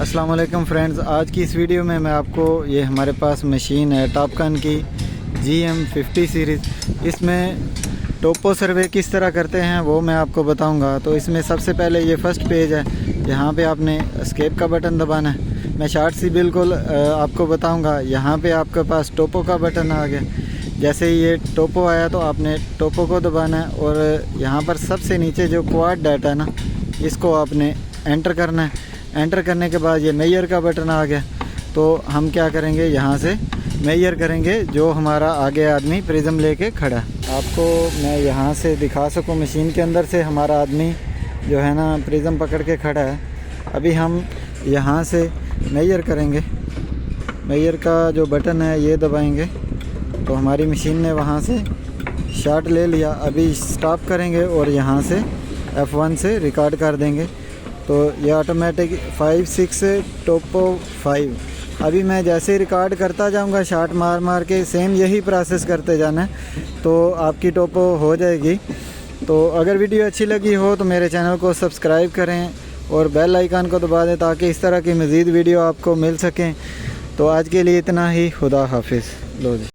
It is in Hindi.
अस्सलाम वालेकुम फ्रेंड्स, आज की इस वीडियो में मैं आपको ये हमारे पास मशीन है टॉपकन की GM50 सीरीज़। इसमें टोपो सर्वे किस तरह करते हैं वो मैं आपको बताऊंगा। तो इसमें सबसे पहले ये फर्स्ट पेज है, यहाँ पे आपने एस्केप का बटन दबाना है। मैं शार्ट सी बिल्कुल आपको बताऊंगा। यहाँ पे आपके पास टोपो का बटन आ गया। जैसे ही ये टोपो आया तो आपने टोपो को दबाना है और यहाँ पर सबसे नीचे जो क्वाड डाटा है ना, इसको आपने एंटर करना है। एंटर करने के बाद ये मेजर का बटन आ गया। तो हम क्या करेंगे, यहाँ से मेजर करेंगे जो हमारा आगे आदमी प्रिज्म लेके खड़ा है। आपको मैं यहाँ से दिखा सकूँ, मशीन के अंदर से हमारा आदमी जो है ना प्रिज्म पकड़ के खड़ा है। अभी हम यहाँ से मेजर करेंगे। मेजर का जो बटन है ये दबाएंगे तो हमारी मशीन ने वहाँ से शॉट ले लिया। अभी स्टॉप करेंगे और यहाँ से F1 से रिकॉर्ड कर देंगे तो ये ऑटोमेटिक 5-6 टोपो 5। अभी मैं जैसे रिकॉर्ड करता जाऊंगा शॉट मार मार के, सेम यही प्रोसेस करते जाना है तो आपकी टोपो हो जाएगी। तो अगर वीडियो अच्छी लगी हो तो मेरे चैनल को सब्सक्राइब करें और बेल आइकन को दबा दें ताकि इस तरह की मज़ीद वीडियो आपको मिल सकें। तो आज के लिए इतना ही। खुदा हाफिज़। लो जी।